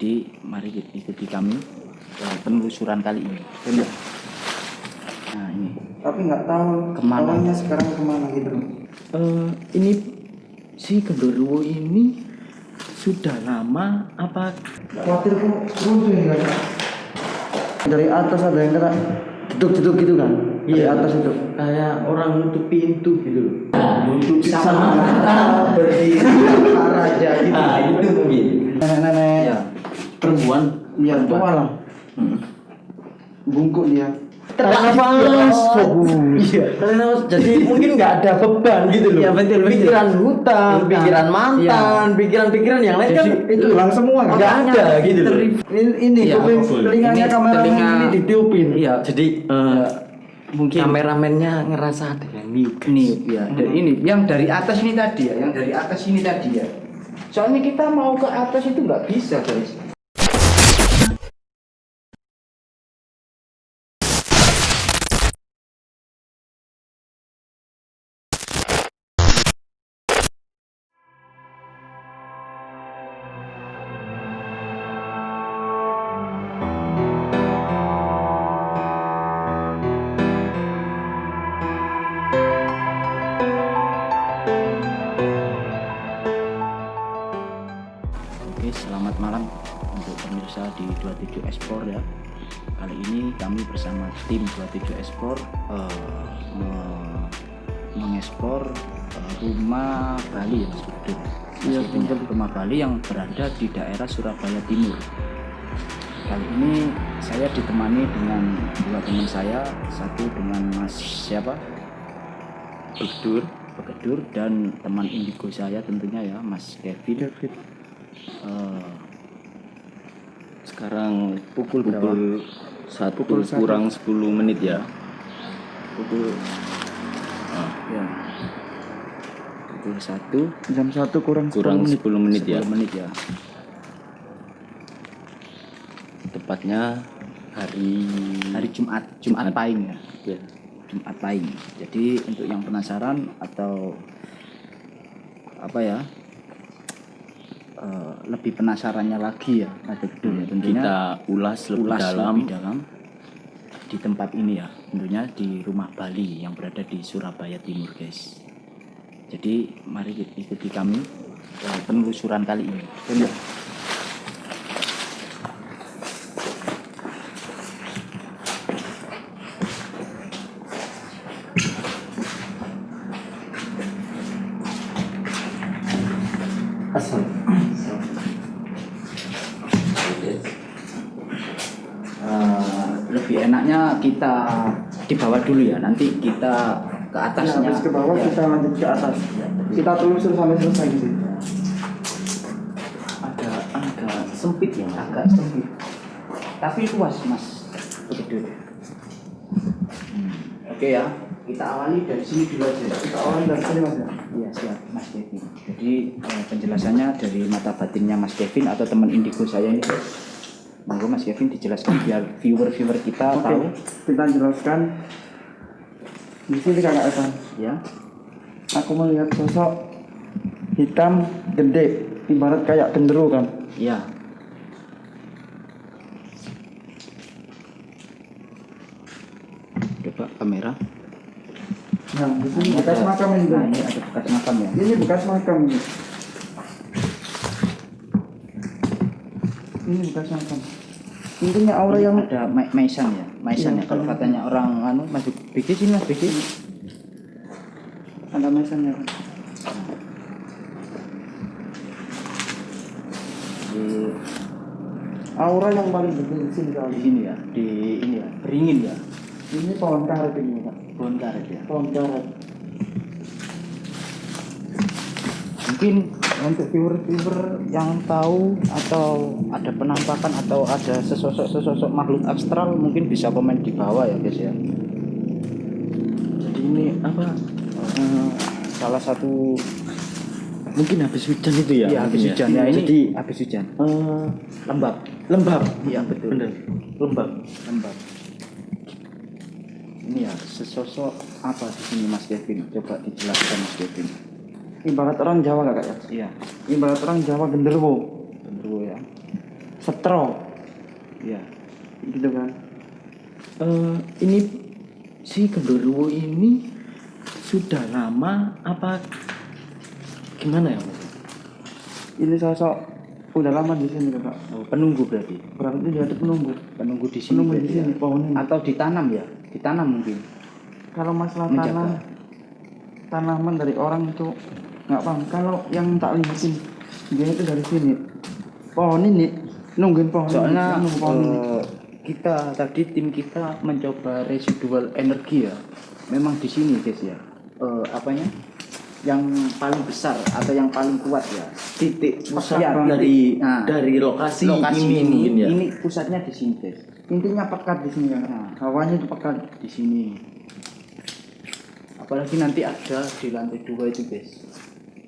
Jadi mari ikuti kami penelusuran kali ini. Benar. Nah ini. Tapi nggak tahu Kemana? orangnya sekarang kemana gitu. Ini si genderuwo ini sudah lama apa? Khawatir kok runtuh ya kan? Dari atas ada yang kena jeduk-jeduk gitu kan? Dari atas itu. Kayak orang nutup pintu gitu loh. Untuk Sama berdiri raja gitu. Itu mungkin. Nenek-nenek Ya. Perempuan. iya tua lah. Bungkuk dia. Tarik nafas. Iya. Tarik nafas. Jadi mungkin nggak ada beban gitu loh. Iya, betul. Pikiran hutang, pikiran mantan, pikiran-pikiran yang lain kan Itu hilang semua kan? nggak ada gitu loh. Ini Iya, kuping betul. telinganya Ini kamera telinga- ini ditiupin. Iya. Jadi Mungkin kameramennya ngerasa ada yang niup. niup ya. Dan ini yang dari atas ini tadi ya, yang dari atas ini tadi ya. Soalnya kita mau ke atas itu nggak bisa guys. Oke, selamat malam untuk pemirsa di 27 Esport ya. Kali ini kami bersama tim 27 Esport mengekspor rumah Bali ya Mas Budi. Iya, Maksudnya rumah Bali yang berada di daerah Surabaya Timur. Kali ini saya ditemani dengan dua teman saya, satu dengan Mas siapa? Begedur dan teman indigo saya tentunya ya Mas Kevin. Sekarang Pukul berapa? pukul 1 kurang 10 menit ya. Pukul ya pukul 1 Jam 1 kurang Kurang 10 menit. 10 menit ya. 10 menit ya. Tepatnya hari Hari Jumat Pahing ya. ya. Jumat Pahing. Jadi untuk yang penasaran atau apa ya, lebih penasarannya lagi ya Mas Begedur ya, tentunya Kita ulas lebih dalam. lebih dalam di tempat ini ya, tentunya di rumah Bali yang berada di Surabaya Timur guys. Jadi mari ikuti kami penelusuran kali ini. Benar. Asal. Lebih enaknya kita di bawah dulu ya, nanti kita ke Nah, atasnya. habis ke bawah Ya. kita lanjut ke atas. Kita telusur sampai selesai gitu. agak sempit ya, agak sempit. Tapi luas Mas Begedur. Oke ya, kita awali dari sini dulu aja. Kita awalin dari sini Mas ya. Iya siap Mas Kevin. Jadi penjelasannya dari mata batinnya Mas Kevin atau teman indigo saya ini. Monggo Mas Kevin dijelaskan biar viewer kita Oke, tahu. kita jelaskan. Di sini Kakak Evan. Ya. Aku melihat sosok hitam gede, ibarat kayak genderuwo kan. Iya. Coba kamera. Nah, di sini bekas makam ini. Nah, Kan? ini ada bekas makam ya. Ini bekas makam ini. Ini bekas makam. Intinya aura yang Ada maisan ya, maisan Iya, ya. Kalau iya. katanya orang anu Mas Bigi sini Mas Bigi. ada mesannya kan. Di Aura yang paling penting di sini kali. di sini ya, di ini ya, beringin ya, Ini pohon karet ini Kak. pohon karet ya. Pohon karet. Mungkin untuk viewer-viewer yang tahu atau ada penampakan atau ada sesosok makhluk astral mungkin bisa komen di bawah ya guys ya. Jadi ini apa? Salah satu Mungkin habis hujan itu ya. ya habis mungkin hujan ya, ini Jadi habis hujan. lembab. Lembab. Iya betul. Bener. Lembab. Lembab. Ini ya sesosok apa di sini Mas Kevin? Coba dijelaskan Mas Kevin. Ibarat orang Jawa Kakak ya. Iya, Ibarat orang Jawa genderuwo. tentu ya. setro Ya. gitu kan. Ini si genderuwo ini sudah lama apa gimana ya, Mas? Ini sosok udah lama di sini Kakak. Oh, penunggu berarti. Berarti dia ada penunggu. Penunggu di sini. Penunggu di berarti sini ya? pohon ini. Atau ditanam ya? Ditanam mungkin. Kalau masalah Menjaga. tanaman dari orang itu nggak paham. Kalau yang tak lihatin dia itu dari sini. Pohon ini nungguin pohon. Soalnya ini, nunggu pohon ini. kita tadi tim kita mencoba residual energi ya. Memang di sini guys ya. Apanya? Yang paling besar atau yang paling kuat ya. titik pusat Ya, dari nah, dari lokasi, lokasi ini mungkin ya. Ini pusatnya di sini guys. Intinya pekat di sini kan. Nah. Hawanya itu pekat. Di sini. Apalagi nanti ada di lantai 2 itu guys.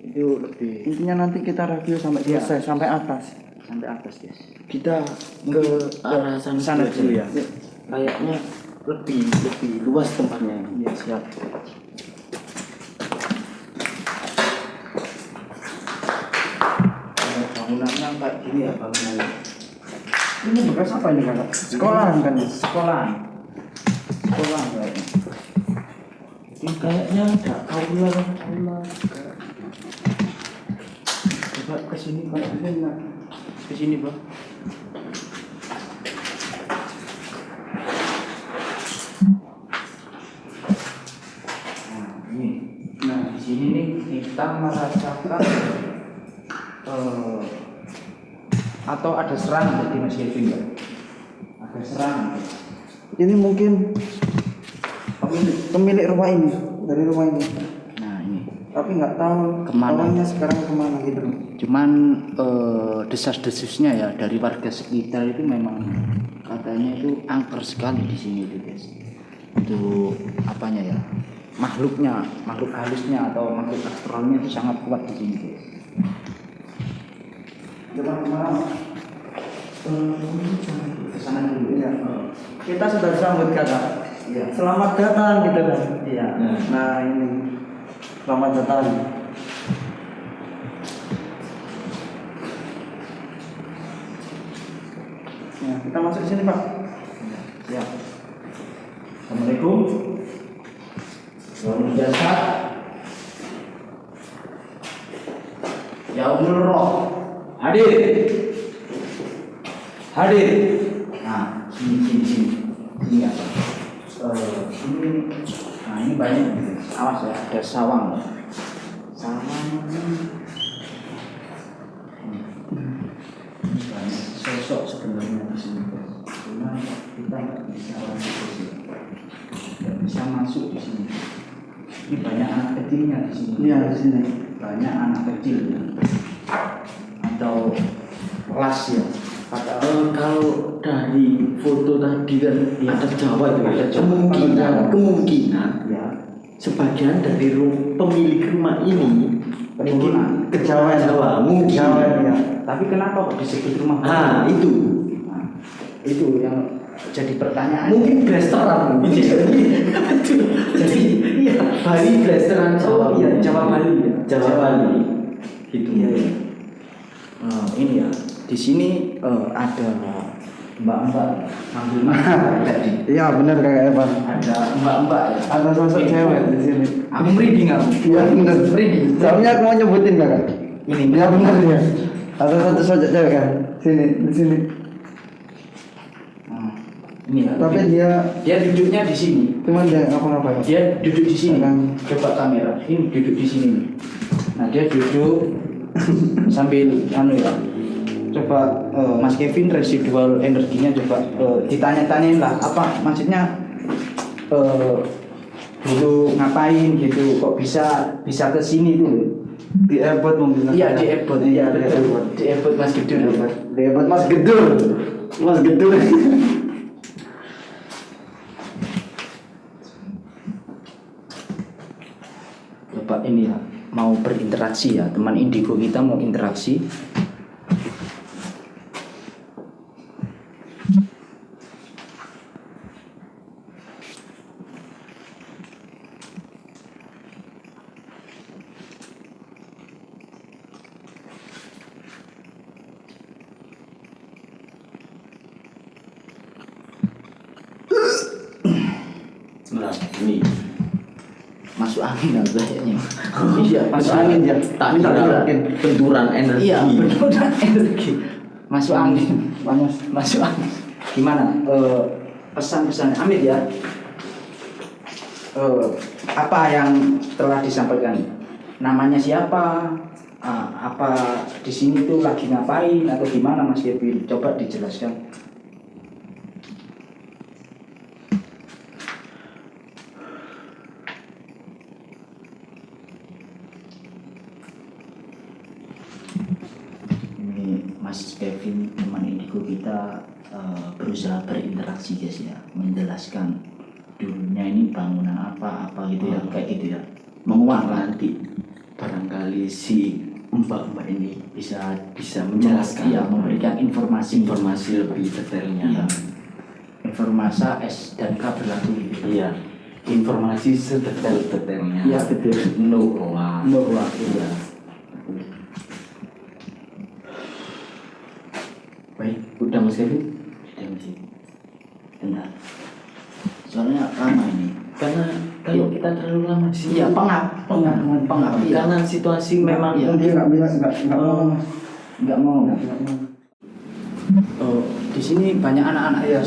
Itu lebih Intinya nanti kita review sampai Iya. selesai sampai atas. sampai atas guys. Kita ke arah sana dulu ya. Kayaknya lebih luas tempatnya ini. Iya siap. Bangunannya kayak gini ya bangunannya. Ini bekas apa ini Kakak? Sekolahan kan ya? Sekolah kayaknya. Ini kayaknya ada aula. Coba ke sini Pak. Ke sini Pak. Nah, ini. Nah, di sini nih kita merasakan atau ada serangan dari Mas Kevin ya? Ada serangan. Ini mungkin pemilik rumah ini, dari rumah ini. Nah, ini. Tapi nggak tahu Kemana? orangnya sekarang kemana gitu. Cuman desas-desusnya ya dari warga sekitar itu memang katanya itu angker sekali di sini itu guys. Untuk apanya ya? Makhluk halusnya atau makhluk astralnya itu sangat kuat di sini guys. Coba kemana? Ke sana dulu ya. Kita sudah sambut Kakak. Iya. Selamat datang gitu kan. Iya. Nah ini selamat datang. Ya, kita masuk sini Pak. Siap. Assalamualaikum. Salam jasad. Ya Allah. Hadir. Nah, sini apa? Nah ini banyak. Awas ya, ada sawang. Ini banyak sosok sebenarnya di sini. Cuma kita nggak bisa masuk di sini. Ini banyak anak kecilnya di sini. Iya di sini. Banyak anak kecil atau kelas ya. Kalau dari foto tadi kan ada Jawa itu ya. Kemungkinan Ya, sebagian dari pemilik rumah ini Keturunan. mungkin Jawa mungkin. Jawa ya. tapi kenapa kok disebut rumah Ah itu Nah, itu yang jadi pertanyaan. mungkin blasteran mungkin. Jadi iya Bali blasteran Jawa. Iya, Jawa Bali ya. Jawa Bali gitu. Iya, iya. Ini ya, di sini ada mbak-mbak manggil tadi. Iya benar Kakak Evan. Ada mbak-mbak ya. Ada sosok cewek di sini. Aku merinding aku. Iya benar. Merinding. Soalnya aku mau nyebutin Kakak. Ini Iya benar ya. Ada satu sosok cewek kan. Sini di sini. Nah, ini ya. Tapi dia duduknya di sini. cuman dia ngapa-ngapain. Dia duduk di sini. Akan- Coba kamera. Ini duduk di sini. Nah, dia duduk sambil ya. Coba Mas Kevin residual energinya coba ditanya-tanyain lah apa maksudnya dulu ngapain gitu kok bisa ke sini tuh. Di airport mungkin. Iya di Ebot, Iya di betul. airport. Di Ebot Mas Gedul. Di airport Mas Gedul. Mas Gedul. Coba ini ya, mau berinteraksi ya, teman indigo kita mau interaksi. Nah, ini masuk angin lah kayaknya. Iya, masuk angin ya. tak Minta kira digerakin. benturan energi. Iya, benar energi. Masuk angin, Panas. masuk angin. Gimana? Pesan-pesan Amit ya. Apa yang telah disampaikan? Namanya siapa? Apa di sini tuh lagi ngapain atau gimana Mas Kevin? Coba dijelaskan. Ini Mas Kevin teman indigo kita berusaha berinteraksi guys ya, menjelaskan dulunya ini bangunan apa gitu ya, kayak gitu ya, menguak nanti barangkali si mbak-mbak ini bisa menjelaskan, ya, memberikan informasi lebih detailnya. ya. Informasi S dan K berlaku gitu. Iya, informasi sedetail-detailnya. Iya, betul. No hoax. No hoax, iya. Baik, udah Mas Kevin? Sudah masih. Bentar. Soalnya lama ini. Karena kalau kita terlalu lama sih. Iya, pengap. Iya. Karena situasi memang Iya. Dia nggak bisa Nggak mau. Di sini banyak anak-anak ya.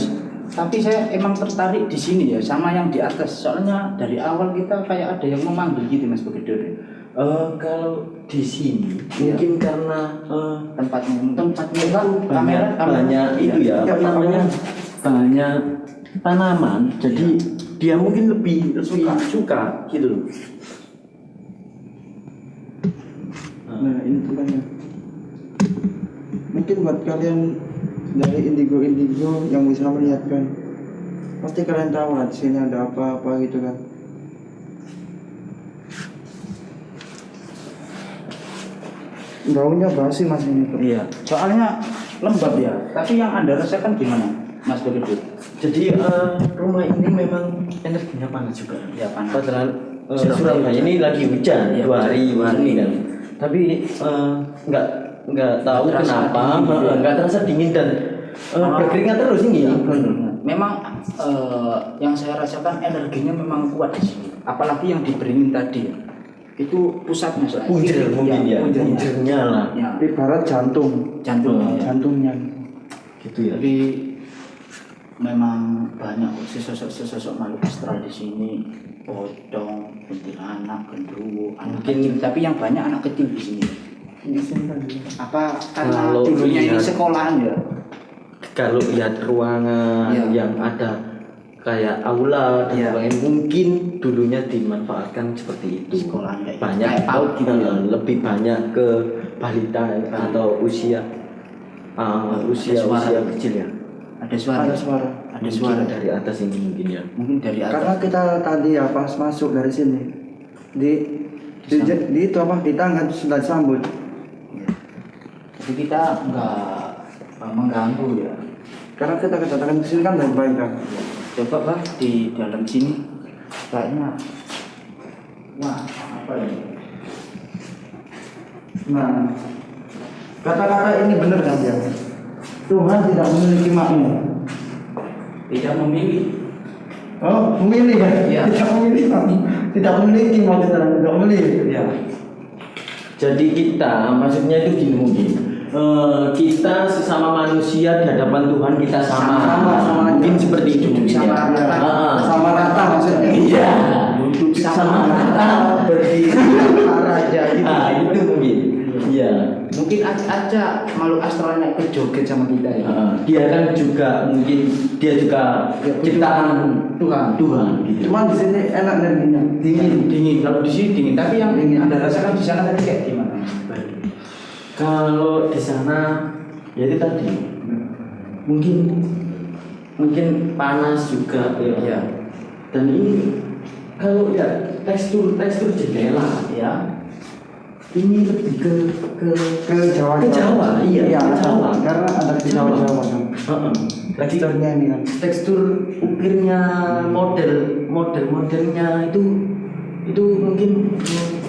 Tapi saya emang tertarik di sini ya, sama yang di atas. Soalnya dari awal kita kayak ada yang memanggil gitu Mas Begedor. kalau di sini Iya. mungkin karena tempatnya itu banyak itu ya, apa namanya, banyak tanaman, jadi dia mungkin lebih suka gitu loh. Nah, ini tulisannya. Mungkin buat kalian dari indigo yang bisa melihatkan, pasti kalian tahu lah di sini ada apa-apa gitu kan. Baunya basi Mas ini tuh. Iya. Soalnya lembab ya. Tapi yang Anda rasakan gimana, Mas Begedor? Jadi rumah ini memang energinya panas juga. Ya, panas. Padahal Surabaya Surabaya ini lagi hujan Iya, 2 hari hujan. ini kan. Tapi nggak tahu Nggak terasa kenapa dingin gitu ya. nggak terasa dingin dan berkeringat terus ini. Iya, benar. Memang yang saya rasakan energinya memang kuat di sini. Apalagi yang diberingin tadi ya. Itu pusatnya soalnya. Punjer mungkin ya, punjernya. punjernya lah. Ya, Ibarat jantung, jantungnya. Ya. jantungnya. Gitu ya. Tapi memang banyak sesosok makhluk astral di sini. Pocong, kuntilanak, genderuwo, anak kecil. Tapi yang banyak anak kecil di sini. Di sini kan. Apa karena Kalau dulunya ini lihat- sekolahan ya? Kalau lihat ruangan Iya. yang ada kayak aula dan Iya. sebagainya, mungkin dulunya dimanfaatkan seperti itu. Sekolahan kayak Banyak kayak PAUD gitu ya. lebih banyak ke balita atau usia suara kecil ya. Ada suara. Ada suara. Ada Mungkin suara dari atas ini mungkin ya. Mungkin dari Karena atas. kita tadi ya pas masuk dari sini di itu apa di tangan sudah disambut. Jadi kita nggak mengganggu ya. Karena kita kedatangan ke sini kan baik-baik kan. Coba Pak di dalam sini kayaknya wah apa ini? Nah, kata-kata ini benar kan ya? Tuhan tidak memiliki makmur. Tidak memilih. Oh, memilih ya? Iya. Tidak memilih, tidak memiliki maksudnya, tidak memilih. Ya. Jadi kita maksudnya itu gini mungkin. Kita sesama manusia di hadapan Tuhan kita sama. Sama Mungkin aja. seperti itu mungkin Sama ya. rata. Ah. Sama rata maksudnya. Iya. Duduk Sama rata berdiri raja gitu. Itu mungkin. Iya. Mungkin aja makhluk astralnya kejoget sama kita ya. Dia kan juga mungkin dia juga ciptaan Tuhan gitu. Cuma di sini enak energinya, dingin. Dingin. Kalau di sini dingin. Tapi yang Dingin. Anda rasakan di sana tadi kayak gimana? Kalau di sana ya itu tadi mungkin panas juga ya. Iya. Dan ini kalau ya tekstur jendela ya ini lebih Ke Jawa. ke Jawa, iya, ke Jawa. Karena ada di Jawa kan. Teksturnya ini kan. Tekstur ukirnya modelnya itu mungkin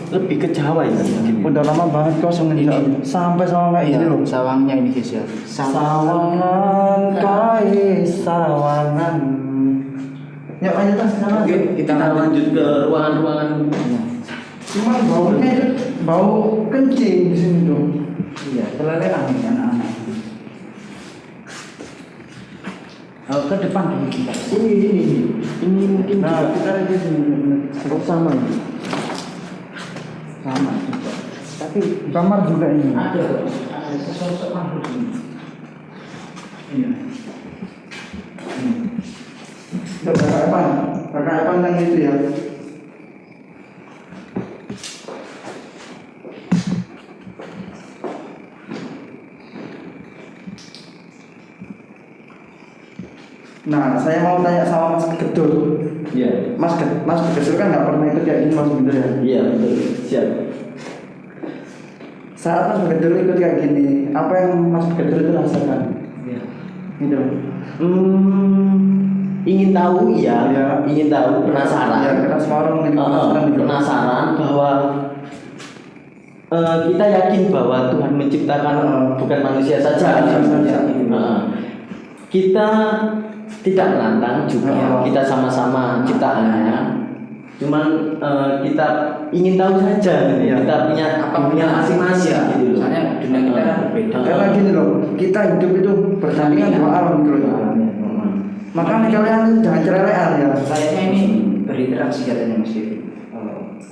lebih ke Jawa ya mungkin. Udah lama banget kosong ini. Ini. Sampai sama kayak Iya, ini loh. sawangnya ini guys ya. Sawangan kai sawangan. Ya lanjut ke sana. Oke, Kita lanjut ke ruangan-ruangan. Cuman baunya itu bau kencing di sini tuh. Iya, kelelehan ini anak-anak. Ke depan dulu kita. Ini mungkin Nah, juga kita lagi di sini. oh, sama ini. Sama juga. Tapi Kamar juga ini. ada sesosok makhluk ini. Iya. Kakak Evan yang itu ya. Nah, saya mau tanya sama Mas Gedul. Iya. Mas Gedul kan nggak pernah ikut kayak gini Mas Gedul ya. Iya, betul. Siap. Saat Mas Gedul ikut kayak gini, apa yang Mas Gedul itu rasakan? Iya. Gitu. Ingin tahu ya, Iya. ingin tahu, penasaran. Ya, kita semua orang ini penasaran juga. Penasaran bahwa kita yakin bahwa Tuhan menciptakan bukan manusia saja. Saja. Kita tidak menantang juga, kita sama-sama ciptaannya. Cuman kita ingin tahu saja, gitu. Iya. Kita punya masing-masing gitu loh. Soalnya dunia kita kan berbeda. Karena gini loh, kita hidup itu berdampingan dua alam gitu loh. Makanya kalian itu jangan cerelean ya. Kayaknya ini berinteraksi katanya Mas Devi.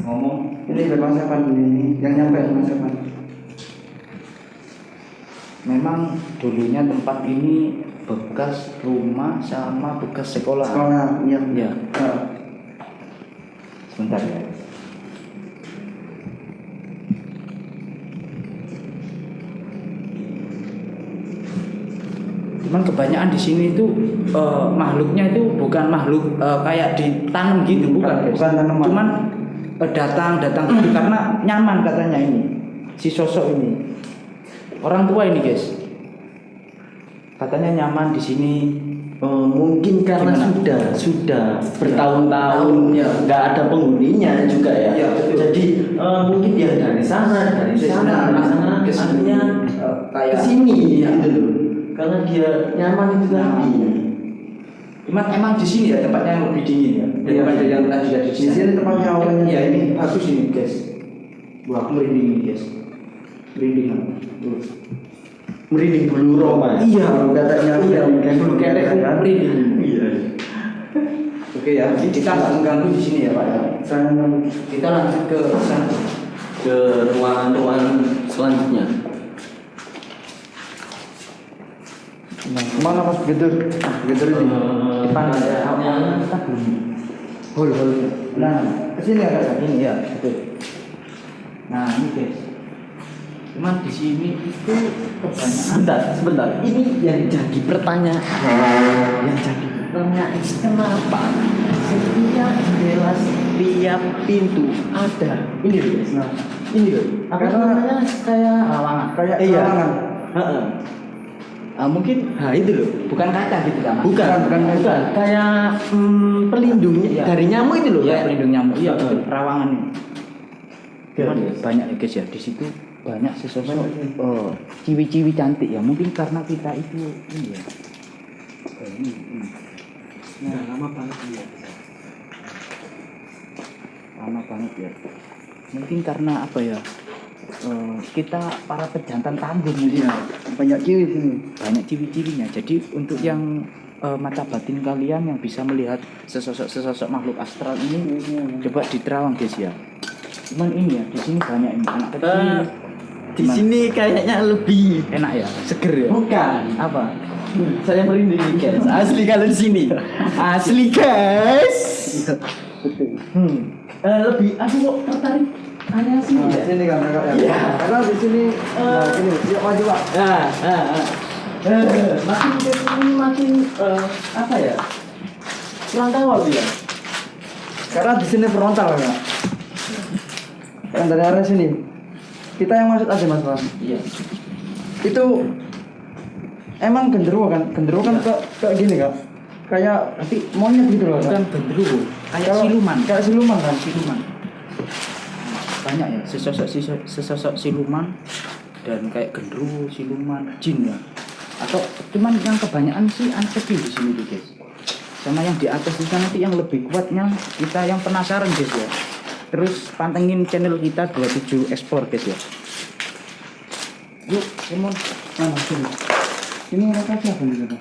Ngomong Ini Mas Evan ini yang nyampe Mas Evan. memang dulunya tempat ini bekas rumah sama bekas sekolah. Sekolah, iya. Ya, Nah, sebentar ya. Cuman kebanyakan di sini itu makhluknya itu bukan makhluk kayak ditanam gitu, bukan. Bukan tanaman. Cuman datang gitu karena nyaman katanya ini si sosok ini. Orang tua ini guys, katanya nyaman di sini. Mungkin karena Gimana? sudah bertahun-tahun Ya. nggak ada penghuninya juga ya. Ya, betul. Jadi mungkin dia dari sana, dari sana, ke sini. artinya Kayak kesini Iya. gitu loh. Karena dia nyaman itu tadi. Cuman emang di sini ya tempatnya yang lebih dingin ya daripada Iya. yang tadi Di sini tempatnya awalnya. Ya ini bagus ini guys. Wah, aku merinding ini guys. Merinding aku. Tuh. Merinding bulu Roma. Iya, katanya. iya, bulu ketek Kan? merinding. Iya. Oke ya, jadi kita nggak mengganggu di sini ya Pak. Ya. Kita lanjut ke sana. Ke ruangan-ruangan selanjutnya. Nah, mana Mas Gedul? Gedul ini. Depan ada awalnya kita belum. Hol. Nah, kesini ya Kak. Ini ya, betul. Nah ini guys. Cuman di sini itu kebanyakan. Sebentar. Ini yang jadi pertanyaan. Yang jadi pertanyaan kenapa setiap jendela, setiap pintu ada ini loh guys. Nah, Ini loh. Apa Karena- namanya kayak Lawangan. kayak Iya. lawangan. Heeh. Mungkin itu loh. bukan kaca gitu kan? Mas? Bukan. Kayak pelindungnya Iya. dari nyamuk itu loh. Iya, kayak- pelindung nyamuk. Iya, Heeh. rawangan ini. Cuman Iya. banyak ya guys ya di situ banyak sesosok ciwi-ciwi cantik ya. Mungkin karena kita itu ini ya. Ini. Nah, lama banget ya. Lama banget ya. Mungkin karena apa ya? Kita para pejantan tanggung mungkin ya. Banyak ciwi sini. Banyak ciwi-ciwinya. Jadi untuk yang mata batin kalian yang bisa melihat sesosok makhluk astral ini coba diterawang guys ya. Cuman ini ya di sini banyak ini anak kecil. Di Gimana? sini kayaknya lebih Enak ya, seger ya. bukan. Apa? Saya merinding nih, guys. Asli kalau di sini. Asli guys. Lebih aku kok tertarik area sini Nah, ya. sini kan Kak ya. Iya. Karena di sini sini, yuk maju Pak. Makin kesini makin apa ya? Kurang tahu aku ya. Karena di sini frontal Kak. Yang dari area sini. Kita yang masuk aja Mas Wan. Iya. Itu emang genderuwo kan? Genderuwo kan kayak gini Kak. Kayak Tapi monyet gitu loh. bukan Kak. genderuwo, kayak Kalau- siluman. Kayak siluman kan? Siluman. Banyak ya sesosok siluman dan kayak genderuwo, siluman, jin ya. Atau cuman yang kebanyakan sih anak kecil di sini tuh guys. sama yang di atas itu nanti yang lebih kuatnya kita yang penasaran guys ya. Terus pantengin channel kita 27 Explore guys ya. Yuk, Simon. Mana sini? Ini mereka siapa nih kata?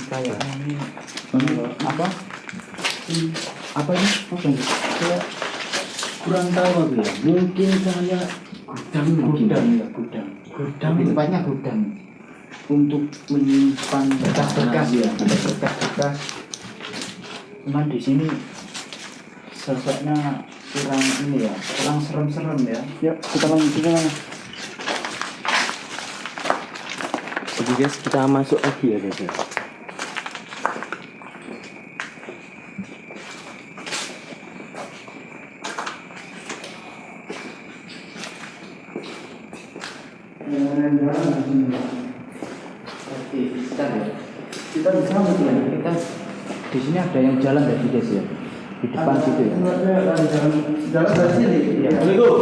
Kayak ini apa? Apa ini? Apa ini? Kayak kurang tahu aku ya. Mungkin kayak gudang ya, gudang. Lebih tepatnya gudang untuk menyimpan berkas-berkas ya, ada berkas-berkas. Cuman di sini sosoknya kurang ini ya, kurang serem-serem ya. Yuk, kita lanjut. Jadi guys, kita masuk lagi ya guys ya. Oke, kita bisa ya. Kita di sini ada yang jalan tadi guys ya. Di depan situ ya. Jalan dari sini. Iya. Assalamualaikum.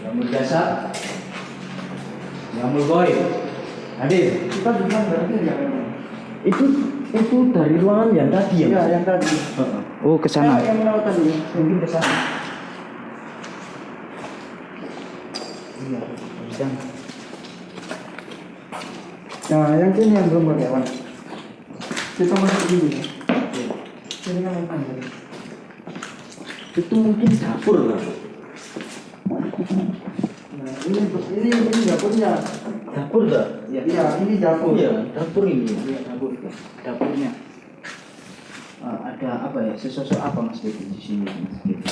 Yang biasa. Yang boy. Hadir. Kita bisa dari sini ya. Itu dari ruangan yang tadi ya? Iya, yang tadi. Oh, ke sana. Yang lewat tadi. Mungkin ke sana. Iya, bisa. Nah, yang sini yang belum berkawan. Kita masuk dulu. Ini kan yang tadi. Itu mungkin dapur lah. Nah, ini dapurnya. Dapur dah? Iya, ini dapur. Iya, dapur ini. Iya, dapur. Dapurnya. Ada apa ya? Sesosok apa Mas Bedi di sini Mas Bedi?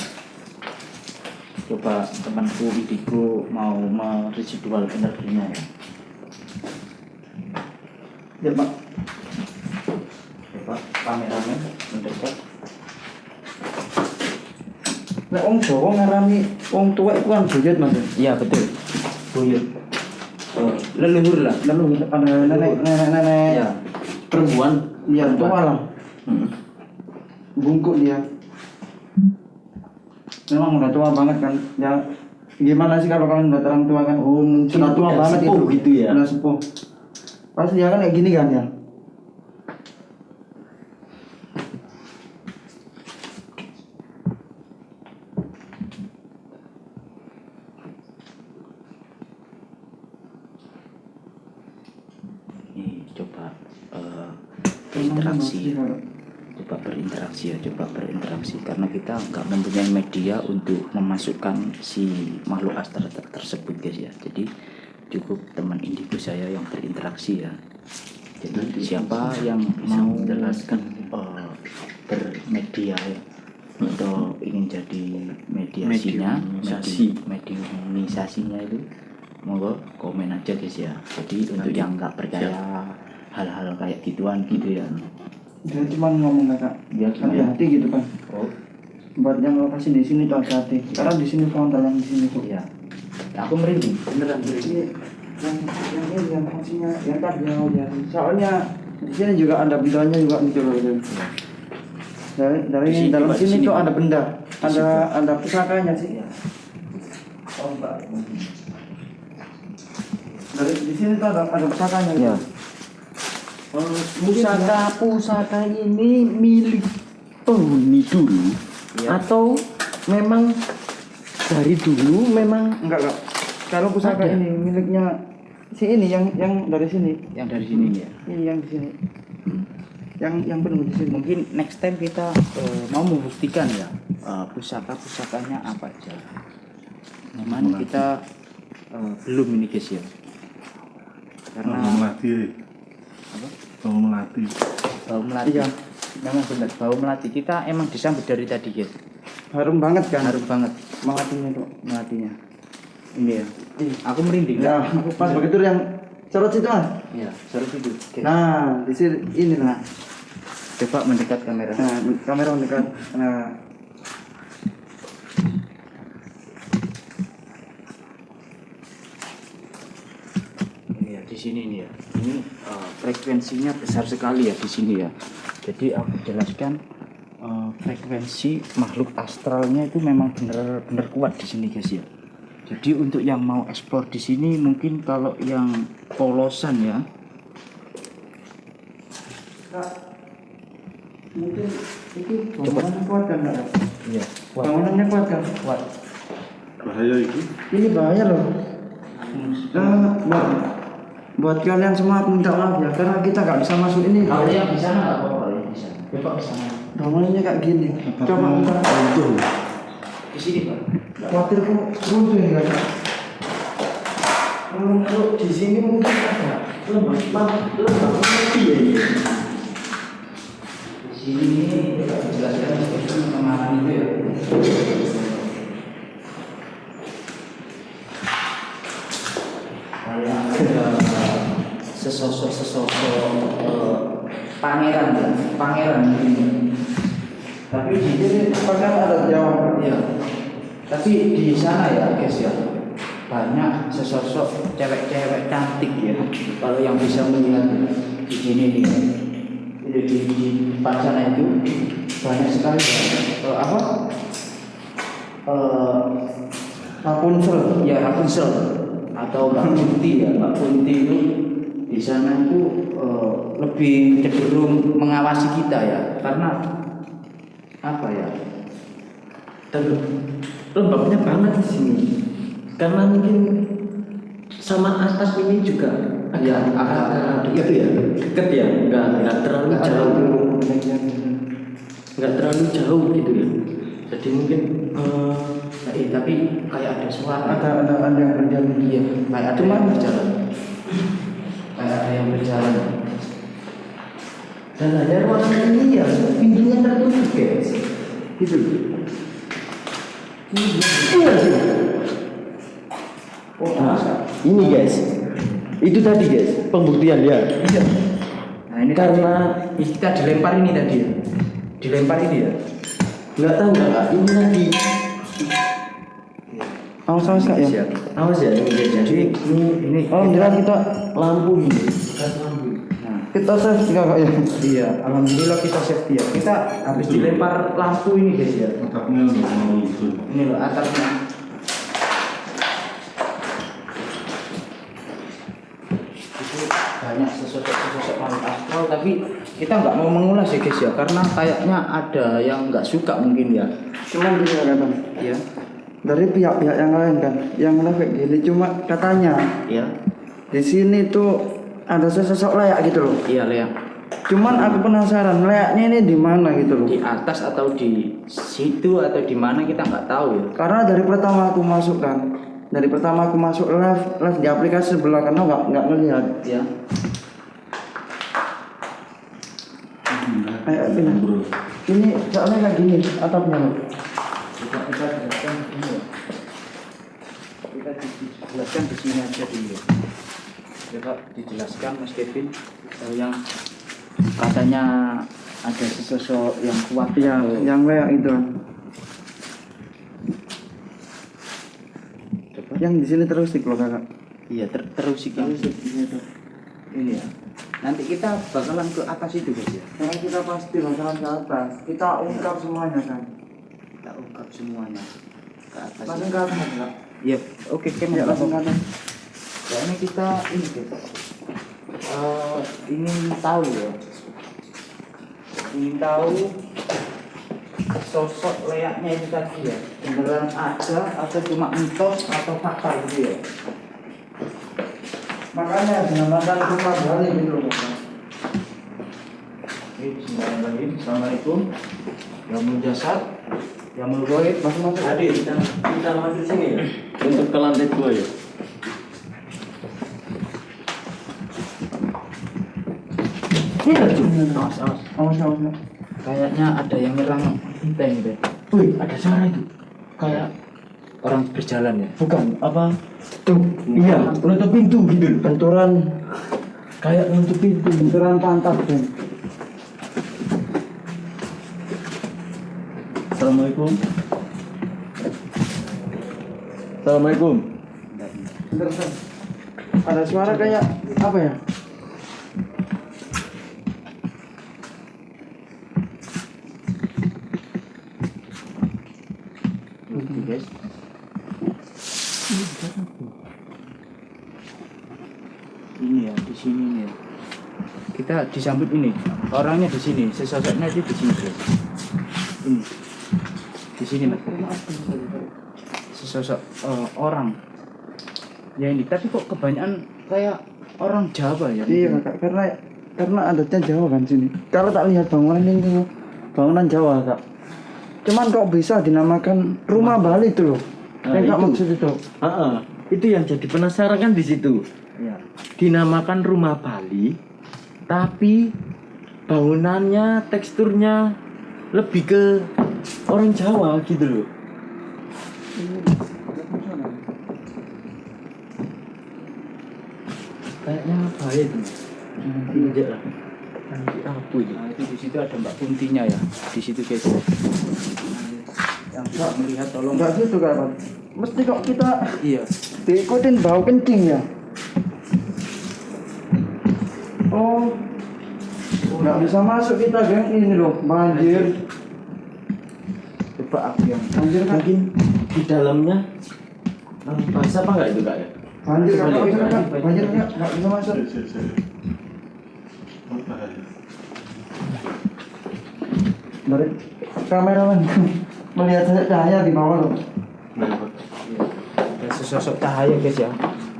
Coba temanku Widigo mau meresidual energinya ya. Ya, Pak. Coba kameramen mendekat. Nek wong Jawa ngarani wong tua itu kan buyut, Mas. Iya betul. Buyut. Leluhur lah. Lalu ada nenek-nenek. Ya. Perempuan. Iya, tua lah. Bungkuk dia. Memang udah tua banget kan. Ya gimana sih kalau kalian udah terang tua kan? Oh, mungkin sudah tua udah banget sepuh itu. gitu ya. Udah sepuh. Pasti dia kan kayak gini kan ya. Nih coba berinteraksi. Coba berinteraksi karena kita nggak mempunyai media untuk memasukkan si makhluk astral tersebut guys ya. Jadi cukup teman indigo saya yang berinteraksi ya. Jadi siapa yang mau menjelaskan bermedia ya, atau ingin jadi mediasinya, mediumisasinya itu monggo komen aja guys ya. Jadi untuk yang nggak percaya hal-hal kayak gituan gitu ya. Dia cuma ngomong kakak, Dia gimana? hati-hati gitu kan. Oh Buat yang lokasi di sini tuh hati-hati. Karena di sini frontal yang di sini tuh. iya. Aku merinding, beneran merinding. Ini yang fungsinya yang tadi yang udah. Soalnya di sini juga ada bendanya juga gitu loh. Dari Di sini, dalam Pak, di sini sini, tuh Pak. ada benda, situ. ada pusakanya sih. Iya. Oh enggak. Dari di sini tuh ada pusakanya. Iya. Pusaka ini milik penghuni dulu Iya. atau memang dari dulu memang Enggak. Kalau pusaka Ada. ini miliknya si ini yang dari sini. Yang dari sini ya. Ini yang di sini. Yang penuh di sini. Mungkin next time kita mau membuktikan ya pusaka-pusakanya apa aja. Cuman kita belum ini guys ya. Karena melatih apa? bau melati Iya. Memang benar bau melati. Kita emang disambut dari tadi guys. Harum banget kan? Harum banget Melatinya tuh. melatinya. Ini ya. Aku merinding. Ya, aku pas begitu yang corot situ Mas. Iya, seru itu. Oke. Nah, di sini ini nah. Coba mendekat kamera. Nah, kamera mendekat. Nah, Ini ya di sini nih ya. Ini frekuensinya besar sekali ya di sini ya. Jadi aku jelaskan frekuensi makhluk astralnya itu memang benar-benar kuat di sini guys ya. Jadi untuk yang mau explore di sini mungkin kalau yang polosan ya Kak, mungkin itu bangunannya kuat kan Kak? Iya. Bangunannya kuat kan? Kuat. Bahaya itu. Ini bahaya loh. Buat kalian semua aku minta maaf ya, karena kita nggak bisa masuk ini. Kalau yang di sana nggak apa-apa, yang di sana. Coba ke sana. Bangunannya kayak gini. Coba buka. Di sini Pak. Khawatir kok runtuh ini kan? Kalau di sini mungkin ada lembab lebih ya. Di sini jelaskan seperti kemarin itu ya. Kayak ada sesosok pangeran ini. Tapi di sini Apakah ada jawab? ya. Tapi di sana ya guys ya, banyak sesosok cewek-cewek cantik ya. Kalau yang bisa melihat di sini nih, di depan sana itu banyak sekali Rapunzel. ya Rapunzel atau Mbak Kunti ya. Mbak Kunti itu di sana itu lebih cenderung mengawasi kita ya, karena apa ya? Dan lembabnya banget di sini. Karena mungkin sama atas ini juga Ya, agak dekat ya, dekat ya, nggak terlalu jauh, nggak terlalu jauh gitu ya. Jadi mungkin tapi kayak ada suara. Ada yang berjalan. Iya, kayak ada yang berjalan. Kayak ada yang berjalan. dan ada ruangan ini ya pintunya tertutup guys, gitu. Iya sih. Nah, ini guys, itu tadi guys pembuktian ya. Iya. Nah ini Karena kita dilempar ini tadi ya. Dilempar ini ya. nggak tahu nggak ini tadi. Awas Kak ya. Awas ya ini guys. Jadi ini Alhamdulillah kita lampu ini, bukan lampu. Nah, kita safety Kak ya. iya, alhamdulillah kita safety ya. Kita habis dilempar lampu ini guys ya. Atapnya nggak mau itu. Ini loh atapnya. Itu banyak sesosok makhluk astral, tapi kita nggak mau mengulas ya guys ya, karena kayaknya ada yang nggak suka mungkin ya. Cuman gini kan, Ya, dari pihak-pihak yang lain kan, yang kayak gini cuma katanya ya, di sini tuh ada sesosok layak gitu loh. iya Lea. Cuman aku penasaran layaknya ini di mana gitu loh. Di atas atau di situ atau di mana kita nggak tahu ya. Karena dari pertama aku masuk kan, dari pertama aku masuk live di aplikasi sebelah karena nggak melihat. Ya. Kayak gini. Ini soalnya kayak gini atapnya loh. Coba kita jelaskan ini ya. Kita jelaskan di sini aja dulu. Coba dijelaskan Mas Kevin yang katanya ada sesosok yang kuat Ya, yang layak itu. Coba. Yang di sini terus di Kakak. Iya terus sih kan. Ini ya. Nanti kita bakalan ke atas itu guys ya. Karena kita pasti bakalan ke atas. Kita ungkap semuanya kan. Kita ungkap semuanya ke atas. Langsung ke atas Kak. Iya, oke Ya langsung ke atas. Ya ini kita ini guys. Ingin tahu ya. Ingin tahu sosok layaknya itu tadi ya. Beneran ada atau cuma mitos atau fakta gitu ya. Makanya dinamakan rumah Bali gitu loh Kak. Bismillahirrahmanirrahim. Assalamualaikum. Ya mujasad, ya mulgoib. Masuk. Hadir kita masuk sini ya. Untuk ke lantai 2 ya. Awas. Kayaknya ada yang nyerang kita ini deh. Wih, ada suara itu. Kayak orang berjalan ya. Bukan apa? Tuh, iya, menutup pintu gitu. Benturan Kayak menutup pintu. benturan pantat kan. Assalamualaikum. Assalamualaikum. Bentar. Ada suara kayak apa ya? Oke guys. Ini ya di sini nih. kita disambut ini. Orangnya di sini, sesosoknya itu di sini, guys. Ini. Di sini, Mas. Sesosok orang. Ya ini, tapi kok kebanyakan kayak orang Jawa ya? Iya kak, karena adatnya Jawa kan sini. Kalau tak lihat bangunan ini bangunan Jawa kak. Cuman kok bisa dinamakan rumah Bali itu loh? Nah, yang kak itu. maksud itu. Itu yang jadi penasaran kan di situ. Iya. Dinamakan rumah Bali, tapi bangunannya, teksturnya lebih ke orang Jawa gitu loh. Kayaknya apa itu? Injek lah. Nanti apa itu? Nah, itu di situ ada Mbak Kuntinya ya. Di situ guys. Yang bisa melihat tolong. Enggak gitu kak. Mesti kok kita Iya. diikutin bau kencing ya. Oh, nggak bisa masuk kita geng ini loh, banjir. Coba aku yang Banjir kan? Mungkin di dalamnya basah apa enggak itu kak ya? Banjir kan? Nggak bisa kak, banjir kak, nggak bisa masuk. Bahaya. Dari kameramen melihat cahaya di bawah loh. ada sesosok cahaya guys ya.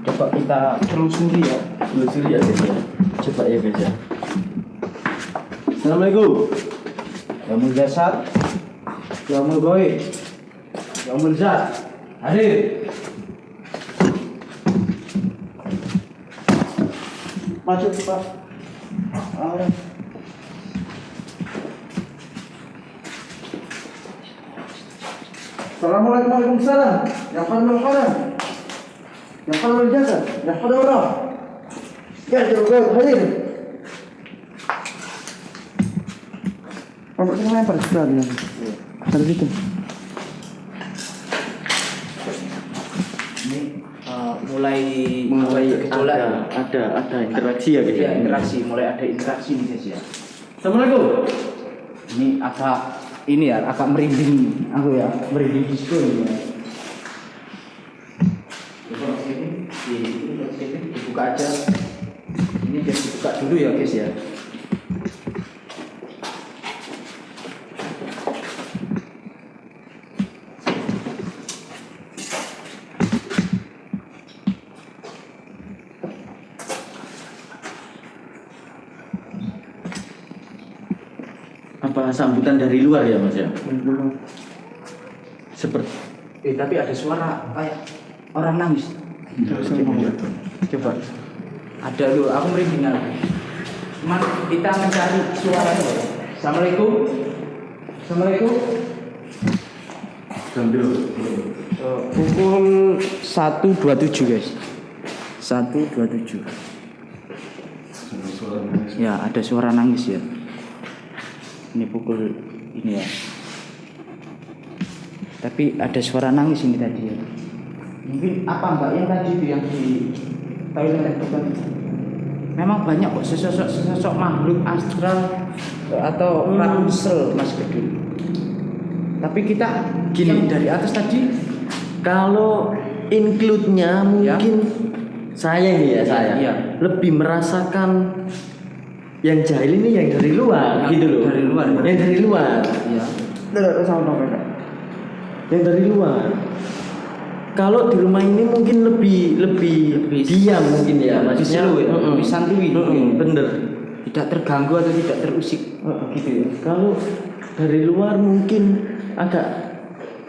Coba kita telusuri ya. Telusuri ya guys ya. Coba ya guys ya. Assalamualaikum. Ya Mulzat, ya Mulgoy, ya Mulzat, hadir. Masuk pak. Assalamualaikum warahmatullahi wabarakatuh. Yang paling berkorban, yang paling berjasa, yang paling orang. Ya, jangan hadir. Pondok sini lempar sudah dia. Dari situ. Ini mulai gejolak. ada interaksi ya guys Ya, ya. interaksi, mulai ada interaksi nih guys ya. Assalamualaikum. Ini agak merinding aku ya, merinding disco ini ya. Coba sini dibuka aja. Ini biar dibuka dulu ya guys ya. Apa sambutan dari luar ya mas ya? Seperti Tapi ada suara kayak orang nangis. Coba. Ada lu, aku merinding lagi. Cuman kita mencari suaranya. Assalamualaikum. Assalamualaikum. Pukul 1.27 guys. 1.27. Ya, ada suara nangis ya. Ini pukul ini ya. Tapi ada suara nangis ini tadi ya. Mungkin apa mbak yang tadi itu yang di toilet itu kan? Memang banyak kok sesosok makhluk astral atau ransel Mas Gedul. Tapi kita Gini. yang dari atas tadi kalau include-nya mungkin saya nih ya saya Iya. lebih merasakan yang jahil ini yang dari luar Yang gitu loh. dari luar. Yang dari luar. ya. Tidak sama kak. Yang dari luar. Kalau di rumah ini mungkin lebih diam mungkin ya, lebih maksudnya seru ya, lebih santuy mungkin. bener. Tidak terganggu atau tidak terusik gitu ya. Kalau dari luar mungkin agak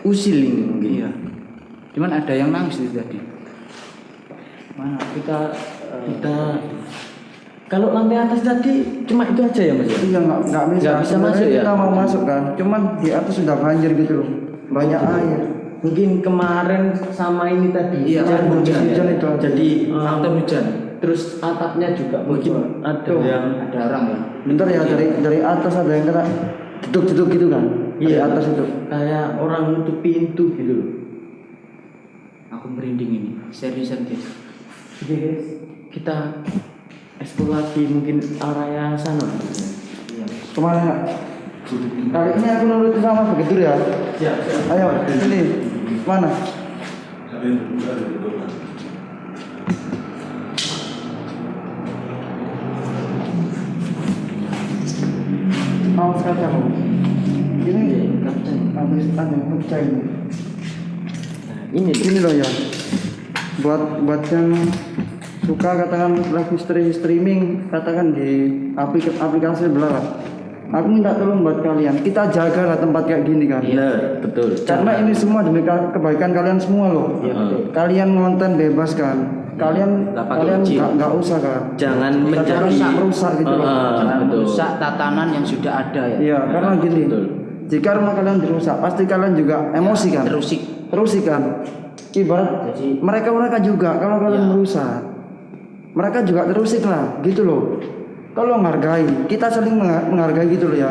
usil ini mungkin. Iya. Cuman ada yang nangis itu tadi. Mana Kita kalau lantai atas tadi cuma itu aja ya mas ya? Iya nggak bisa. Nggak bisa Sebenarnya masuk ya? Kita mau masuk kan, cuman di atas sudah banjir gitu loh, banyak air. Mungkin kemarin sama ini tadi Iya, hujan itu. jadi faktor hujan. terus atapnya juga mungkin ada Tuh. yang Ada orang ya. Bentar ya dari atas ada yang kena jeduk gitu kan? Dari Iya. atas itu. kayak orang nutup pintu gitu loh. Aku merinding ini. Seriusan guys. Oke guys, kita eksplorasi mungkin area sana. Iya. Kemana? Kali ini aku nurut sama begitu ya. Siap. Ayo sini. Mana? kaca bro. Ini habis ada kaca ini. Nah, ini Loh ya. Buat yang suka katakan live streaming katakan di aplikasi belah. Aku minta tolong buat kalian, kita jagalah tempat kayak gini kan. Iya, betul. Karena ini semua demi kebaikan kalian semua loh. Iya, betul. Kalian ngonten bebas kan. Kalian Nggak pakai izin. nggak usah kan. Jangan menjadi merusak gitu loh. Jangan betul. merusak tatanan yang sudah ada ya. Iya, karena gini. Betul. Jika rumah kalian dirusak, pasti kalian juga emosi kan. Terusik kan. Ibarat Jadi- mereka juga kalau kalian Iya. merusak, mereka juga terusik lah, gitu loh. Kalau menghargai, kita saling menghargai gitu loh ya.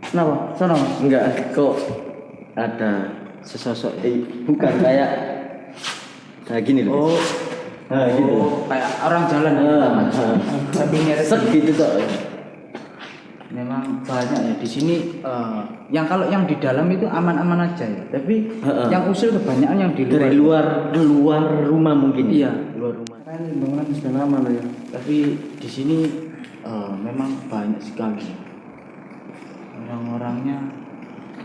Kenapa? Sana mas. Enggak, kok ada Sesosok. bukan kayak kayak gini loh. Oh, Nah, gitu. kayak orang jalan tapi ngeret. Set gitu kok. Memang banyak ya di sini. Yang kalau yang di dalam itu aman-aman aja ya. Tapi yang usul kebanyakan yang di luar. Dari luar rumah mungkin. Iya, luar rumah. Kan bangunan sudah lama loh ya. Tapi di sini memang banyak sekali orang-orangnya.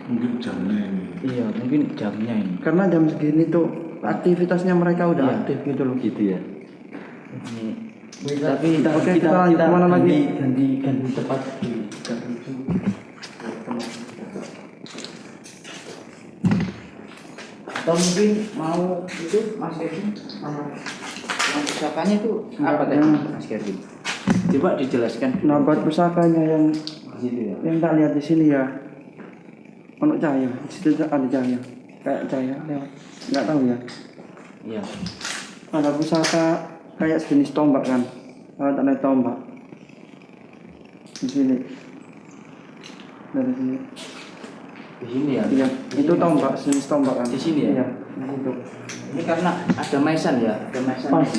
Mungkin jamnya ini. Iya, mungkin jamnya ini. Karena jam segini tuh aktivitasnya mereka udah Iya. aktif gitu loh. Gitu ya. Tapi Oke, kita lanjut kemana lagi? ganti tempat atau mungkin mau itu Mas Kevin yang pusakanya itu apa tadi Mas Kevin? Coba dijelaskan. Nah, buat pusakanya yang Gitu ya. tak lihat di sini ya. Ono cahaya, di situ ada cahaya. Kayak cahaya lewat. Enggak tahu ya. Iya. Ada pusaka kayak sejenis tombak kan. Kalau tak ada tombak. Di sini. Dari sini. Di sini ya. Iya, itu tombak, sejenis tombak kan. Di sini ya? Iya, di situ. Ini karena ada maisan ya, ada maisan. Pas.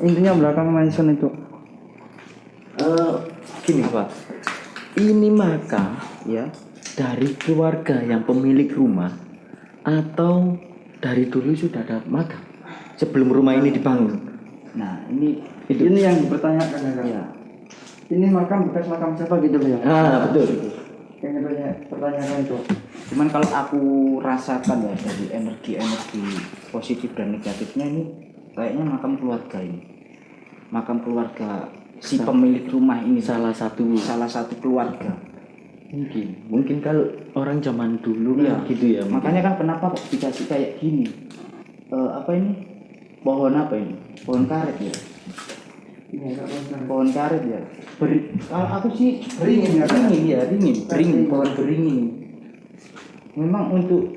Intinya belakang Mason itu. Gini Pak, ini makam ya dari keluarga yang pemilik rumah atau dari dulu sudah ada makam sebelum rumah ini dibangun. Nah, ini Ini yang dipertanyakan ya kan. ya. Ini makam bekas makam siapa gitu loh ya. Betul. Yang pertanyaan itu. Cuman kalau aku rasakan ya dari energi-energi positif dan negatifnya ini kayaknya makam keluarga ini. Makam keluarga si pemilik rumah ini Salah satu keluarga. mungkin kalau orang zaman dulu Iya. kan gitu ya. Makanya kan kenapa kok dikasih kayak gini? Apa ini? Pohon apa ini? Pohon karet ya. Pohon karet ya. Kalau aku sih Beringin ya, kan? beringin, pohon beringin. Memang untuk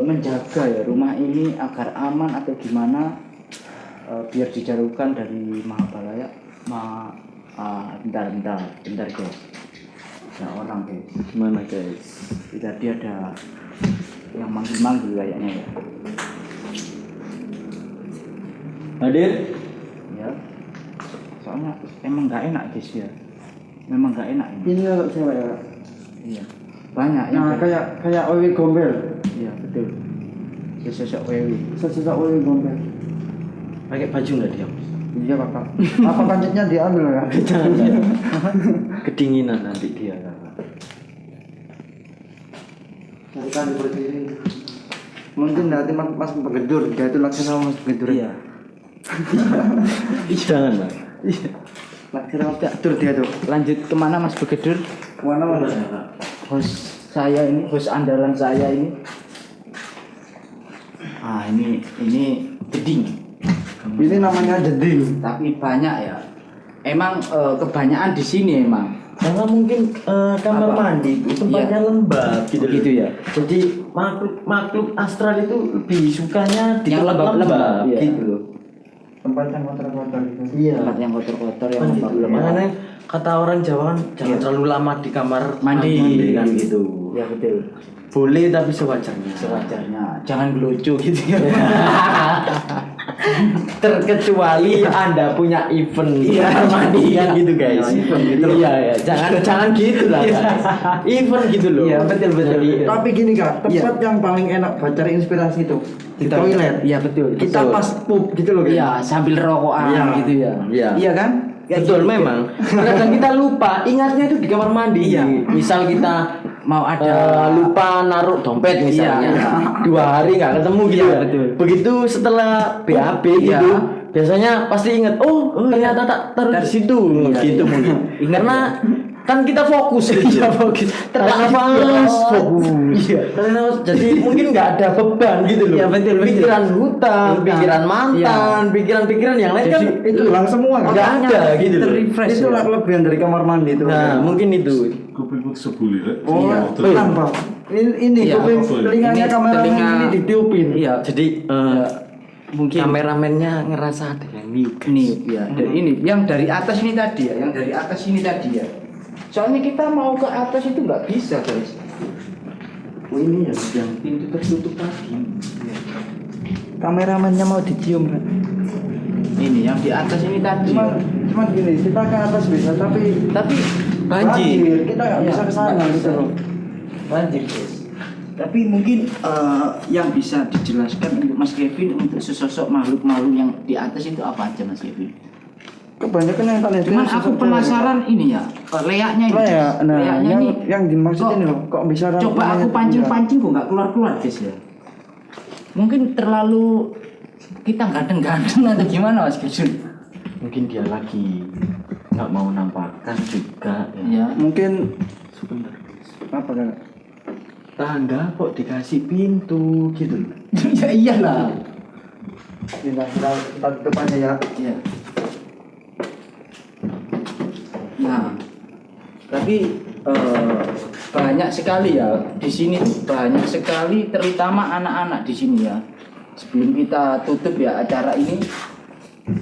menjaga ya rumah ini agar aman atau gimana, biar dijauhkan dari Mahabalaya. Bentar guys. Ada orang guys. Gimana guys? Tadi ada yang manggil-manggil kayaknya ya. Hadir? Ya. Soalnya emang nggak enak guys ya. Memang nggak enak ini. Ini kalau cewek ya. Iya. Banyak yang Nah, kayak Owi Gombel. iya betul. Sesosok wewi. Sesosok Owi Gombel. Pakai baju nggak dia? Iya kakak. Apa kancetnya diambil ya? Jangan. Kedinginan nanti dia. Nanti kan berdiri. Mungkin nanti mas Begedur, dia itu laksana mas Begedur. Iya. Jangan Pak. Laksana mas Begedur dia tuh. Lanjut kemana Mas Begedur? Kemana mas? Host saya ini, host andalan saya ini. Ini jeding. Ini namanya jeding. Tapi banyak ya. Emang kebanyakan di sini emang. Karena mungkin kamar Apa? mandi itu tempatnya lembab gitu loh. Gitu ya. Jadi makhluk astral itu lebih sukanya di Yang tempat lembab-lembab, iya. gitu loh. Tempat yang kotor-kotor gitu. Iya. Tempat yang kotor-kotor yang Kan gitu. lembab-lembab. Makanya kata orang Jawa kan jangan Iya. terlalu lama di kamar Mandi. kan gitu. Ya betul. Boleh tapi sewajarnya. Sewajarnya. Jangan gelucu gitu ya. terkecuali Anda punya event kamar mandi kan gitu guys. Iya, jangan gitu lah. Guys. Event gitu loh. Iya, betul. Tapi gini Kak, tempat yang paling enak buat cari inspirasi itu di toilet. Iya, betul. Kita pas pup gitu loh. Iya, sambil rokokan Iya. gitu ya. Iya. Iya kan? Betul memang. Kadang kita lupa, ingatnya itu di kamar mandi. Iya. Misal kita Mau ada lupa naruh dompet misalnya, Iya. 2 hari nggak ketemu gitu. Iya, ya. betul. Begitu setelah BAB Iya. gitu, biasanya pasti ingat, ternyata tak taruh di situ, gitu mungkin. Karena kan kita fokus gitu. Iya, fokus. Karena fokus. Iya. Karena jadi mungkin nggak ada beban gitu loh. Iya, betul. Pikiran hutang, pikiran mantan, pikiran-pikiran yang lain kan Itu hilang semua kan? nggak ada gitu loh. Refresh. Itulah kelebihan dari kamar mandi itu. Nah, mungkin itu. Kuping sebuli rek. Oh, Iya, tanpa. Ini Iya, kuping betul. telinganya Ini kamera telinga- ini ditiupin. Iya. Jadi Mungkin kameramennya ngerasa ada yang niup. niup ya. Dan ini yang dari atas ini tadi ya, yang dari atas ini tadi ya. Soalnya kita mau ke atas itu nggak bisa guys. Oh ini yang pintu tertutup tadi. Kameramennya mau dicium kan? Ini yang di atas ini tadi. Cuman gini, kita ke atas bisa tapi Banjir. kita nggak bisa Iya, ke sana nggak gitu bisa. loh. Banjir guys. Tapi mungkin yang bisa dijelaskan untuk Mas Kevin untuk sesosok makhluk-makhluk yang di atas itu apa aja Mas Kevin? Kebanyakan yang tak lihat Cuman itu aku sosok penasaran ini ya, leaknya ini. cewek. Lah ya, nah Leaknya yang ini. yang dimaksud Kok- ini loh, kok bisa Coba aku namanya pancing-pancing kok nggak keluar-keluar guys ya. Mungkin terlalu kita ganteng-ganteng atau gimana Mas Kevin? Mungkin dia lagi nggak mau nampakkan juga. Ya. mungkin Sebentar. apa kan? Tangga kok dikasih pintu gitu. Ya iyalah. Kita tutup aja ya. Ya. Nah, tapi banyak sekali ya di sini tuh banyak sekali, terutama anak-anak di sini ya. Sebelum kita tutup ya acara ini,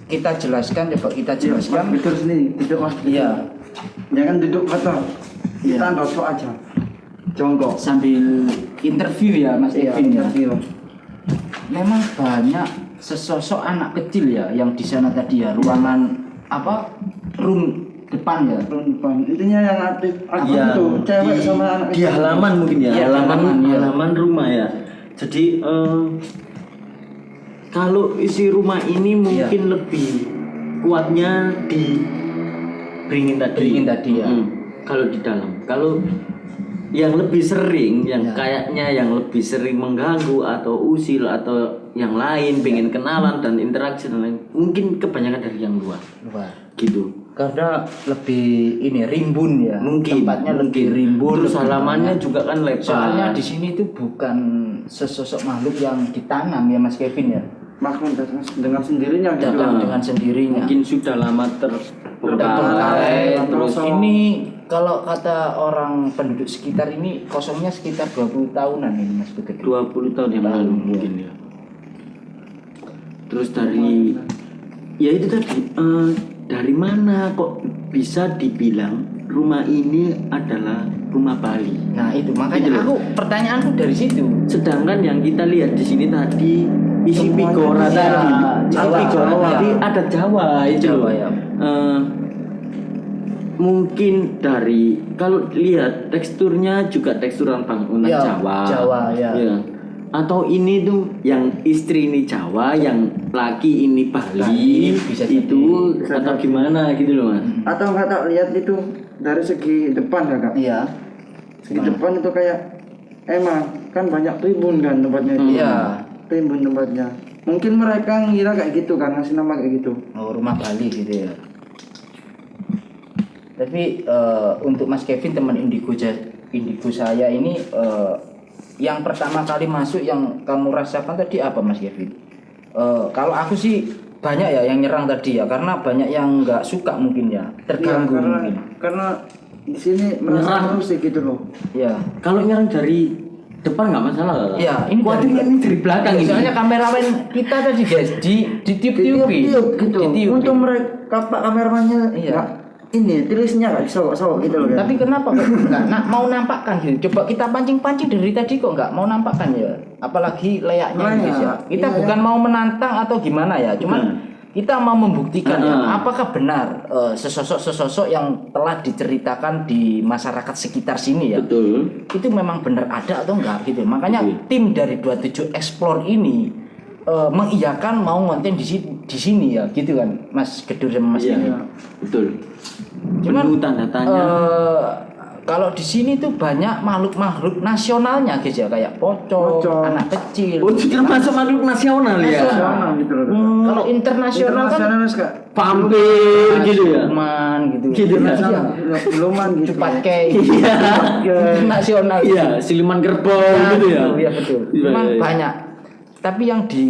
kita jelaskan, coba kita jelaskan. Betul sini, duduk mas. Iya, Jangan duduk kotor. Iya. Kita duduk aja. Jongkok. sambil interview ya Mas Iya, Kevin ya. interview. Memang banyak sesosok anak kecil ya yang di sana tadi ya, ruangan apa? Room depan ya. Bang, intinya yang aktif Iya, itu cewek di- sama anak di halaman mungkin ya, Iya, halaman halaman, iya. rumah ya. Jadi kalau isi rumah ini mungkin lebih kuatnya di beringin tadi. Beringin tadi ya. Kalau di dalam, kalau yang lebih sering, yang Ya. kayaknya yang lebih sering mengganggu atau usil atau yang lain, pengen kenalan dan interaksi dan lain, mungkin kebanyakan dari yang luar, Luar. gitu. Karena lebih ini rimbun ya. Mungkin Tempatnya lebih mungkin. rimbun. Terus lebih halamannya banyak. juga kan lebar. Soalnya di sini tuh bukan sesosok makhluk yang ditanam ya Mas Kevin ya. makhluk dengan sendirinya gitu. Datang dengan sendirinya. Mungkin sudah lama terbengkalai. Terbengkalai. Terus Kosong. ini kalau kata orang penduduk sekitar ini kosongnya sekitar 20 tahunan ini Mas Kevin. 20 tahun yang lalu Iya. mungkin ya. Terus dari ya itu tadi dari mana kok bisa dibilang rumah ini adalah rumah Bali? Nah itu makanya Gitu loh. aku pertanyaanku dari situ. Sedangkan yang kita lihat di sini tadi isi Semuanya pigora iya, tadi, isi Jawa, pigora Jawa. tadi ada Jawa itu. Jawa, ya. Mungkin dari kalau lihat teksturnya juga teksturan bangunan Ya, Jawa. Jawa, ya. Atau ini tuh yang istri ini Jawa, yang laki ini Bali, Bali, bisa jadi. itu Bisa atau jadi. gimana gitu loh Mas. Atau nggak tak lihat itu dari segi depan ya kak? Iya. Segi depan itu kayak emang kan banyak tribun kan tempatnya itu. Iya. Tribun tempatnya. Mungkin mereka ngira kayak gitu kan, ngasih nama kayak gitu. Oh, rumah Bali gitu ya. Tapi untuk Mas Kevin teman indigo saya ini yang pertama kali masuk yang kamu rasakan tadi apa Mas Kevin? Kalau aku sih banyak ya yang nyerang tadi ya, karena banyak yang nggak suka mungkin ya, terganggu Iya, mungkin. karena di sini merasa musik gitu loh. Ya. Kalau nyerang dari depan nggak masalah lah. Ya, ini kuatirnya ini dari belakang ini. Soalnya kameramen kita tadi guys ditiup-tiupi. Ditiup gitu. Ditiupi. Untuk mereka kameramannya Iya. ini tulisnya nggak disogok-sogok gitu loh ya. Tapi kenapa kok nggak mau nampakkan gitu? Coba kita pancing-pancing dari tadi kok nggak mau nampakkan ya? Apalagi layaknya Layak. gitu ya. Kita Iya, bukan mau menantang atau gimana ya, cuman kita mau membuktikan ya, apakah benar sesosok-sesosok yang telah diceritakan di masyarakat sekitar sini ya. Betul. Itu memang benar ada atau enggak gitu. Makanya tim dari 27 Explore ini mengiyakan mau ngonten di sini ya, gitu kan, Mas Gedur sama Mas Iya. Gini. Betul. Cuman Penuh tanda tanya. kalau di sini tuh banyak makhluk-makhluk nasionalnya guys ya, kayak pocong, anak kecil. Oh, itu termasuk makhluk nasional ya. Nasional gitu loh. Kalau internasional kan Internasional Kak. Vampir gitu ya. cuman gitu. Gitu ya. Internasional beluman gitu. Cepat kayak Iya. internasional. Iya, siluman kerbau Nah, gitu ya. Iya betul. Iya, Cuman iya. banyak. Tapi yang di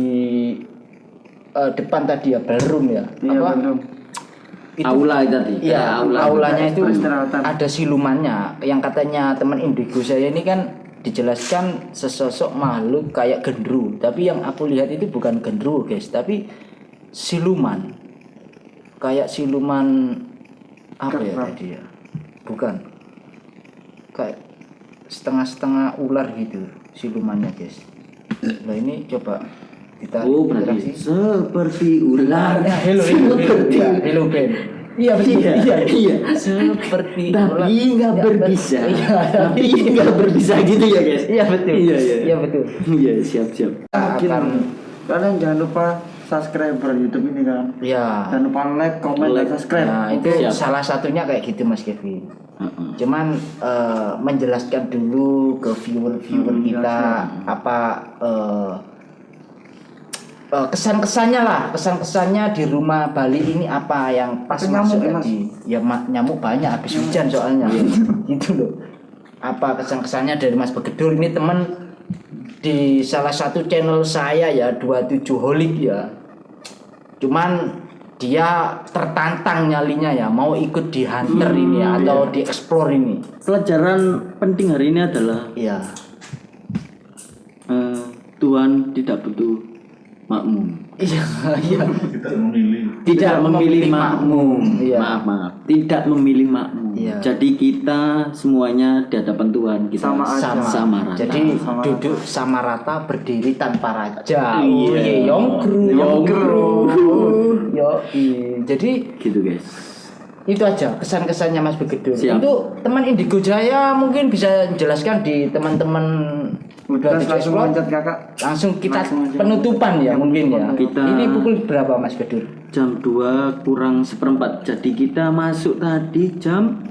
depan tadi ya ballroom ya. Iya, apa? belum. Aula tadi. Iya, Aula. aulanya itu Peristirahatan. ada silumannya. Yang katanya teman indigo saya ini kan dijelaskan sesosok makhluk kayak gendru. Tapi yang aku lihat itu bukan gendru guys, tapi siluman. Kayak siluman apa ya tadi ya? Bukan. Kayak setengah-setengah ular gitu silumannya guys. Nah ini coba kita Oh, berarti seperti ular. Seperti Hello Ben. Iya betul. Iya. Seperti Tapi nggak Ya, berbisa. Iya. Tapi nggak berbisa gitu ya guys. Iya betul. Iya, iya. Iya betul. Iya, siap. Akan Kalian jangan lupa subscriber YouTube ini kan. ya. Jangan lupa like, comment, dan subscribe. Nah, itu Siap. salah satunya kayak gitu Mas Kevin. Heeh. Cuman menjelaskan dulu ke viewer kita apa kesan-kesannya lah, kesan-kesannya di rumah Bali ini apa yang pas Tapi masuk nyamuk ya, Mas? tadi. Ya nyamuk banyak habis hujan soalnya. Gitu loh. Apa kesan-kesannya dari Mas Begedul ini teman di salah satu channel saya ya 27 Holik ya. Cuman dia tertantang nyalinya ya mau ikut di hunter ini atau di explore ini. Pelajaran penting hari ini adalah Iya. Tuhan tidak butuh makmum. Iya, iya. Kita memilih. Tidak memilih makmum. Iya. Maaf. Tidak memilih makmum. Iya. Jadi kita semuanya di hadapan Tuhan kita Sama aja. sama rata. Jadi Sama duduk sama rata berdiri tanpa raja. Iya. Oh iya, Yongkru. Yo, jadi gitu guys. itu aja kesan-kesannya Mas Begedul. Siap. Untuk teman Indigo Jaya mungkin bisa jelaskan di teman-teman Udah 27 langsung Explore. lanjut kakak. Langsung kita Langsung aja. penutupan ya mungkin ya. Kita- Ini pukul berapa Mas Bedur? Jam 2 kurang seperempat. Jadi kita masuk tadi jam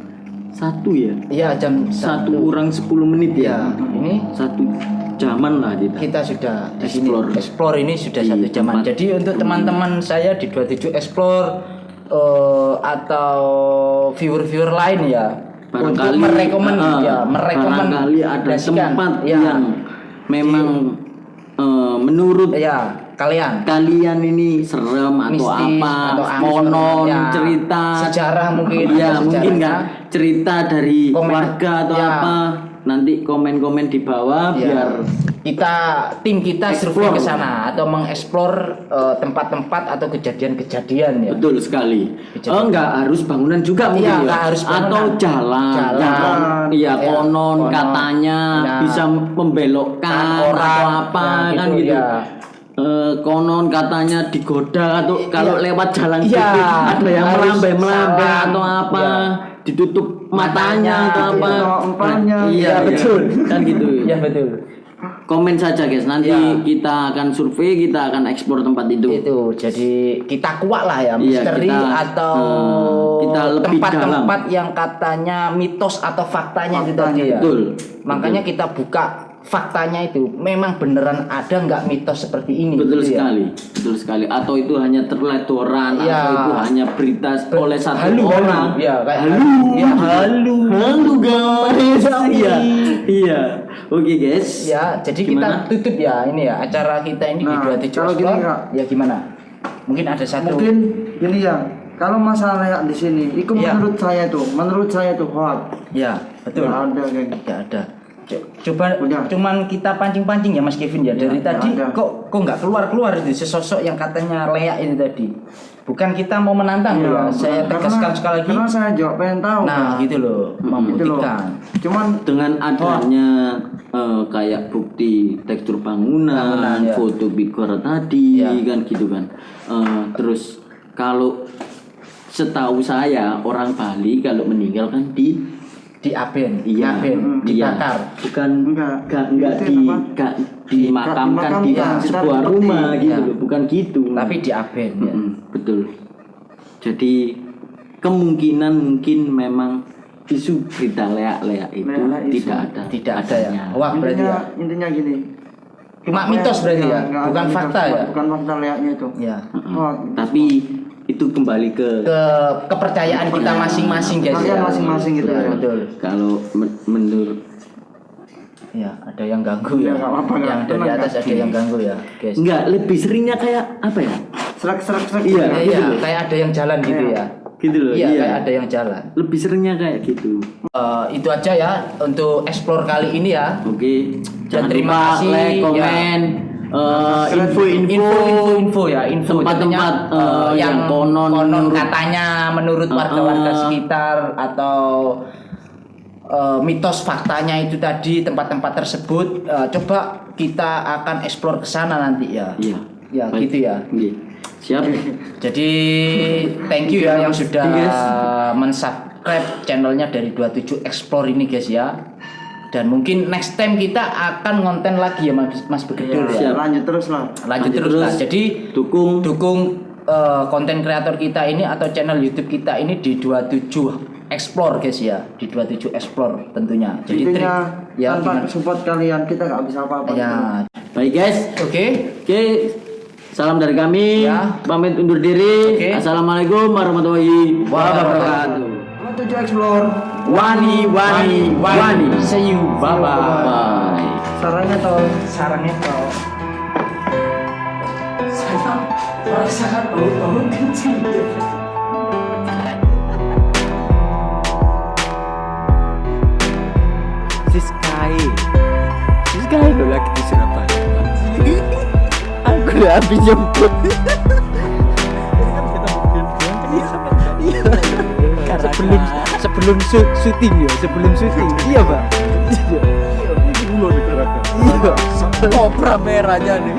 1 ya. Iya jam 1 kurang 10 menit Ya, ya. ini 1 jaman lah kita. kita sudah di Explore. sini. Explore ini sudah Di satu jaman. tempat- Jadi untuk teman-teman saya di 27 Explore atau viewer-viewer lain ya untuk merekomendasikan barangkali ada tempat ya, yang memang menurut ya kalian kalian ini serem atau mistis apa atau angker, konon ya, cerita sejarah mungkin ya ada mungkin sejarahnya. nggak cerita dari Komen. warga atau Ya. apa nanti komen-komen di bawah Ya, biar tim kita survei Explore. ke sana atau mengeksplor tempat-tempat atau kejadian-kejadian ya. betul sekali. Kejadian. Nggak harus bangunan juga mungkin Iya, ya. nggak harus bangunan. Atau jalan, Jalan. yang iya Ya, konon konon. katanya Nah. bisa membelokkan Orang, atau apa nah, kan gitu, gitu. ya. Konon katanya digoda atau kalau lewat jalan Iya, gitu ada yang harus melambai-melambai salam. atau apa Iya. ditutup matanya atau apa ditutup empatnya. Iya, Iya, betul. kan gitu. Iya betul. Komen saja guys, nanti Ya. kita akan survei, kita akan eksplor tempat itu. Itu jadi kita kuat lah ya Iya, misteri kita, atau kita lebih tempat-tempat yang katanya mitos atau faktanya itu tadi ya. Betul. Makanya kita buka faktanya itu memang beneran ada nggak mitos seperti ini. Betul gitu ya. sekali, betul sekali. Atau itu hanya terledoran, Iya. atau itu hanya berita oleh satu Halu, orang. halu. Ya, kayak Halu. halu. Ya, halu. Halu guys. Iya, iya. Oke guys. Ya, jadi Gimana? kita tutup ya ini ya acara kita ini di Nah, 27 kalau gini, Explore. Kak. Ya gimana? Mungkin ada satu. Mungkin gini ya. Kalau masalah yang di sini, itu Iya. menurut saya tuh hoax. Ya, betul. Nggak ada kayak gitu. Tidak ada. Coba Udah. cuman kita pancing-pancing ya Mas Kevin ya. Dari Ya, tadi ada. kok nggak keluar itu sesosok yang katanya Lea ini tadi. Bukan kita mau menantang Iya, ya. Saya karena- tegaskan sekali lagi. Karena saya juga pengen tahu. Nah, Kak. gitu loh, Gitu loh. membuktikan. Cuman Dengan adanya kayak bukti tekstur bangunan, Bangunan, ya. foto bigor tadi Ya. kan gitu kan. Terus kalau setahu saya orang Bali kalau meninggal kan di Di Aben, iya, Aben, iya. dibakar. bukan Enggak. enggak Itu di apa? enggak dimakamkan di dimakamkan, sebuah ditaruh di rumah peti. gitu Ya. loh, bukan gitu. Tapi di Aben ya. Betul. Jadi kemungkinan mungkin memang isu berita leak-leak itu Leak isu. tidak ada. Tidak ada ya. adanya. Wah, berarti ya. intinya gini. Cuma mitos berarti ya, Enggak bukan ada fakta mitos, ya. Bukan fakta leaknya itu. Ya. Oh, Tapi itu kembali ke Ke kepercayaan kita masing-masing guys Kalian ya. masing-masing gitu ya. Betul. kalau menurut Ya, ada yang ganggu ya. Ya, nggak apa-apa, nggak. Yang dari Tenang, atas Kak. ada yang ganggu ya, guys. enggak lebih seringnya kayak apa ya? Serak-serak. Iya. Iya, gitu loh. kayak ada yang jalan gitu Iya. ya. Gitu loh. Iya, Iya. kayak ada yang jalan. Lebih seringnya kayak gitu. Itu aja ya untuk explore kali ini ya. Oke. Jangan terima lupa kasih, like, ya. komen, info-info Ya, info tempat-tempat tentunya, yang konon menurut- katanya menurut warga-warga sekitar atau mitos faktanya itu tadi tempat-tempat tersebut, coba kita akan explore ke sana nanti ya. Iya. Ya, Baik. gitu ya. Iya. Siap. Jadi thank you ya yang sudah Yes. mensubscribe channelnya dari 27 Explore ini guys ya. Dan mungkin next time kita akan ngonten lagi ya Mas Begedul ya. Siap. Lanjut terus lah. Lanjut terus lah. Jadi dukung konten kreator kita ini atau channel YouTube kita ini di 27 Explore guys ya. Di 27 Explore tentunya. Jadi Intinya ya tanpa gimana? support kalian kita nggak bisa apa-apa. Ya. Baik guys. Oke. Oke. Salam dari kami. Ya. Pamit undur diri. Oke. Assalamualaikum warahmatullahi wabarakatuh. 27 Explore. Wani wani wani. See you. Bye bye. Bye. Sarannya tol. Sarangnya kau. Saya merasakan bau-bau kencing. Siskae lo lagi di Surabaya. Aku udah habis jemput. sebelum syuting ya, sebelum syuting. Iya, Pak. Iya. Iya. Kopra merahnya nih.